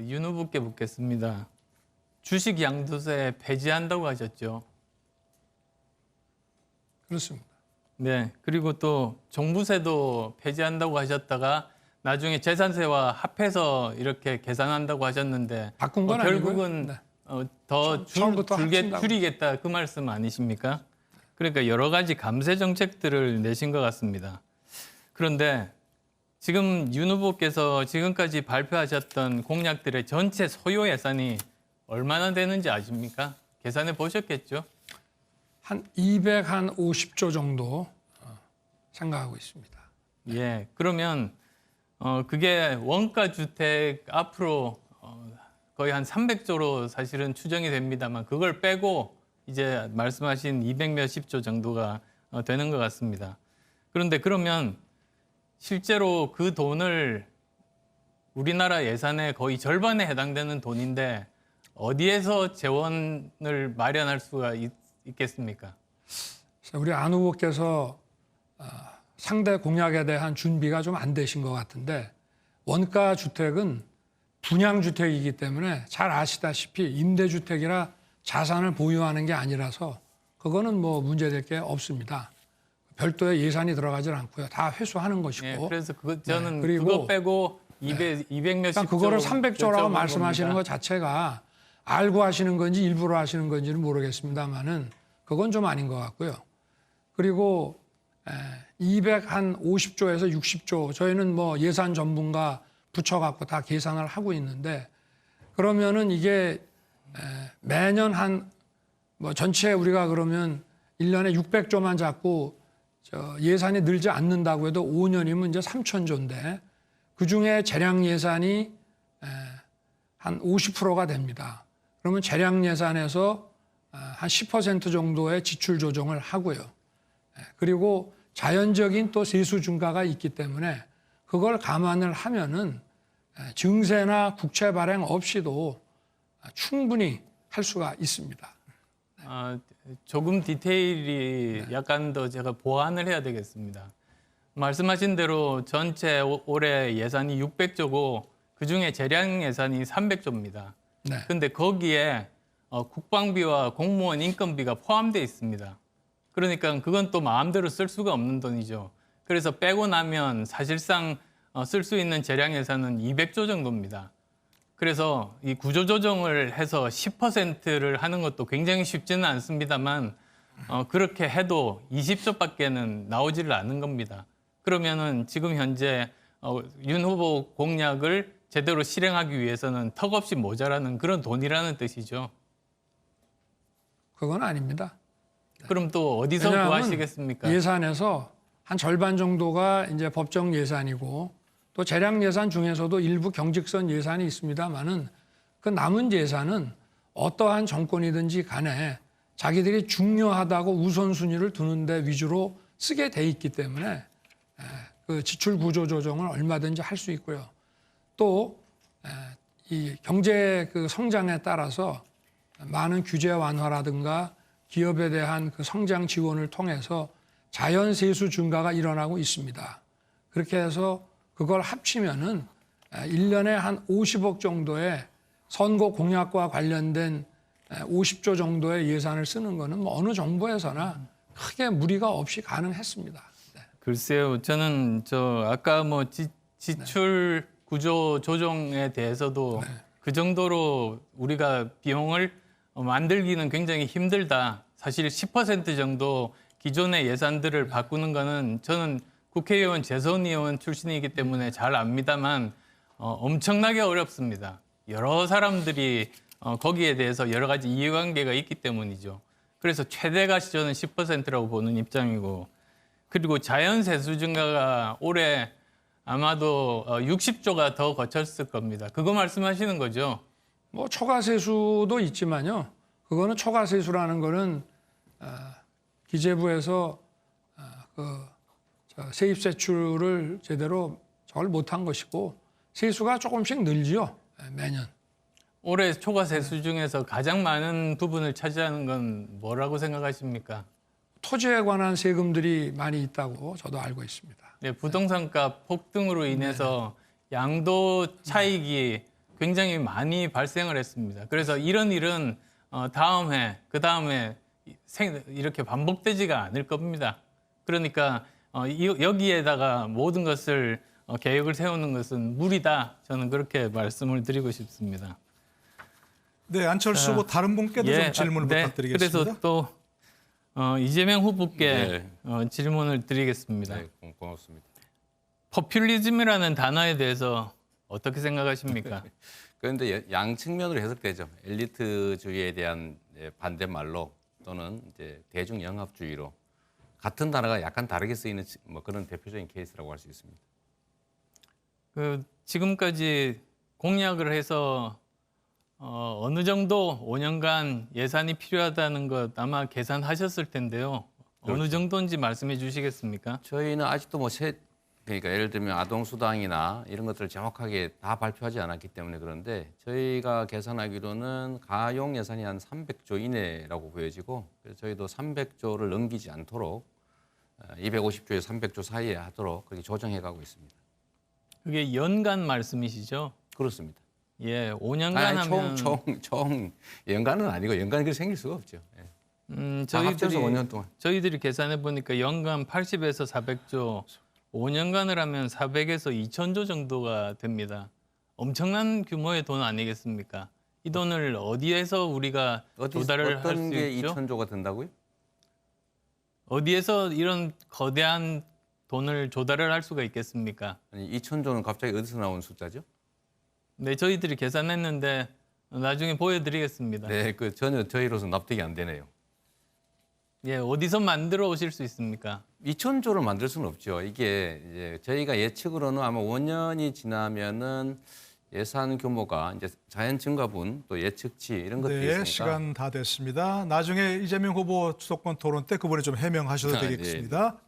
윤 후보께 묻겠습니다. 주식 양도세 폐지한다고 하셨죠? 그렇습니다. 네. 그리고 또 종부세도 폐지한다고 하셨다가 나중에 재산세와 합해서 이렇게 계산한다고 하셨는데 바꾼 건 결국은 네. 더 처음부터 합친다고. 줄이겠다 그 말씀 아니십니까? 그러니까 여러 가지 감세 정책들을 내신 것 같습니다. 그런데 지금 윤 후보께서 지금까지 발표하셨던 공약들의 전체 소요 예산이 얼마나 되는지 아십니까? 계산해 보셨겠죠? 한 250조 정도 생각하고 있습니다. 예. 그러면 그게 원가 주택 앞으로 거의 한 300조로 사실은 추정이 됩니다만 그걸 빼고 이제 말씀하신 200몇십 조 정도가 되는 것 같습니다. 그런데 그러면 실제로 그 돈을 우리나라 예산의 거의 절반에 해당되는 돈인데 어디에서 재원을 마련할 수가 있겠습니까? 우리 안 후보께서 상대 공약에 대한 준비가 좀 안 되신 것 같은데 원가 주택은 분양 주택이기 때문에 잘 아시다시피 임대주택이라 자산을 보유하는 게 아니라서 그거는 뭐 문제될 게 없습니다. 별도의 예산이 들어가질 않고요. 다 회수하는 것이고. 예, 그래서 저는 그리고 그거 빼고 200 몇십 조 그거를 300조라고 말씀하시는 겁니다. 것 자체가 알고 하시는 건지 일부러 하시는 건지는 모르겠습니다만은 그건 좀 아닌 것 같고요. 그리고 250조에서 60조 저희는 뭐 예산 전문가 붙여갖고 다 계산을 하고 있는데 그러면은 이게 매년 한 뭐 전체 우리가 그러면 1년에 600조만 잡고 예산이 늘지 않는다고 해도 5년이면 이제 3,000조인데 그중에 재량 예산이 한 50%가 됩니다. 그러면 재량 예산에서 한 10% 정도의 지출 조정을 하고요. 그리고 자연적인 또 세수 증가가 있기 때문에 그걸 감안을 하면은 증세나 국채 발행 없이도 충분히 할 수가 있습니다. 조금 디테일이 약간 더 제가 보완을 해야 되겠습니다. 말씀하신 대로 전체 올해 예산이 600조고 그중에 재량 예산이 300조입니다. 네. 근데 거기에 국방비와 공무원 인건비가 포함되어 있습니다. 그러니까 그건 또 마음대로 쓸 수가 없는 돈이죠. 그래서 빼고 나면 사실상 쓸 수 있는 재량 예산은 200조 정도입니다. 그래서 이 구조조정을 해서 10%를 하는 것도 굉장히 쉽지는 않습니다만 그렇게 해도 20조밖에는 나오지를 않은 겁니다. 그러면은 지금 현재 윤 후보 공약을 제대로 실행하기 위해서는 턱없이 모자라는 그런 돈이라는 뜻이죠. 그건 아닙니다. 그럼 또 어디서 왜냐하면 구하시겠습니까? 예산에서 한 절반 정도가 이제 법정 예산이고 또 재량 예산 중에서도 일부 경직선 예산이 있습니다만은 그 남은 예산은 어떠한 정권이든지 간에 자기들이 중요하다고 우선순위를 두는 데 위주로 쓰게 돼 있기 때문에 그 지출 구조 조정을 얼마든지 할 수 있고요. 또 이 경제 그 성장에 따라서 많은 규제 완화라든가 기업에 대한 그 성장 지원을 통해서 자연 세수 증가가 일어나고 있습니다. 그렇게 해서 그걸 합치면은 1년에 한 50억 정도의 선거 공약과 관련된 50조 정도의 예산을 쓰는 거는 뭐 어느 정부에서나 크게 무리가 없이 가능했습니다. 네. 글쎄요, 저는 아까 뭐 지출 구조 조정에 대해서도 그 정도로 우리가 비용을 만들기는 굉장히 힘들다. 사실 10% 정도 기존의 예산들을 바꾸는 거는 저는 국회의원 재선 의원 출신이기 때문에 잘 압니다만 엄청나게 어렵습니다. 여러 사람들이 거기에 대해서 여러 가지 이해관계가 있기 때문이죠. 그래서 최대가 저는 10%라고 보는 입장이고 그리고 자연세수 증가가 올해 아마도 60조가 더 거쳤을 겁니다. 그거 말씀하시는 거죠? 뭐 초과세수도 있지만요. 그거는 초과세수라는 거는 기재부에서 세입세출을 제대로 저걸 못한 것이고 세수가 조금씩 늘지요. 매년. 올해 초과세수 중에서 가장 많은 부분을 차지하는 건 뭐라고 생각하십니까? 토지에 관한 세금들이 많이 있다고 저도 알고 있습니다. 네, 부동산값 폭등으로 인해서 양도 차익이 굉장히 많이 발생을 했습니다. 그래서 이런 일은 다음 해, 그 다음에 이렇게 반복되지가 않을 겁니다. 그러니까 여기에다가 모든 것을 계획을 세우는 것은 무리다. 저는 그렇게 말씀을 드리고 싶습니다. 네, 안철수 후보 다른 분께도 좀 질문을 부탁드리겠습니다. 그래서 또 이재명 후보께 질문을 드리겠습니다. 네, 고맙습니다. 포퓰리즘이라는 단어에 대해서 어떻게 생각하십니까? 그런데 양 측면으로 해석되죠. 엘리트주의에 대한 반대말로 또는 이제 대중영합주의로 같은 단어가 약간 다르게 쓰이는 뭐 그런 대표적인 케이스라고 할 수 있습니다. 지금까지 공약을 해서 어느 정도 5년간 예산이 필요하다는 것 아마 계산하셨을 텐데요. 그렇죠. 어느 정도인지 말씀해 주시겠습니까? 저희는 아직도 그러니까 예를 들면 아동수당이나 이런 것들을 정확하게 다 발표하지 않았기 때문에 그런데 저희가 계산하기로는 가용 예산이 한 300조 이내라고 보여지고 그래서 저희도 300조를 넘기지 않도록 250조에서 300조 사이에 하도록 그렇게 조정해가고 있습니다. 그게 연간 말씀이시죠? 그렇습니다. 예, 5년간 아니, 하면 총 연간은 아니고 연간이 그렇게 생길 수가 없죠. 예. 다 합쳐서 5년 동안. 저희들이 계산해 보니까 연간 80에서 400조, 5년간을 하면 400에서 2천조 정도가 됩니다. 엄청난 규모의 돈 아니겠습니까? 이 돈을 어디에서 우리가 조달을 할 수 어떤 게 있죠? 2천조가 된다고요? 어디에서 이런 거대한 돈을 조달을 할 수가 있겠습니까? 아니 2천조는 갑자기 어디서 나온 숫자죠? 네, 저희들이 계산했는데 나중에 보여드리겠습니다. 네, 전혀 저희로서 납득이 안 되네요. 예, 어디서 만들어 오실 수 있습니까? 2천조를 만들 수는 없죠. 이게 이제 저희가 예측으로는 아마 5년이 지나면은 예산 규모가 이제 자연 증가분 또 예측치 이런 것들이 네, 있으니까. 시간 다 됐습니다. 나중에 이재명 후보 수도권 토론 때 그분이 좀 해명하셔도 네. 되겠습니다.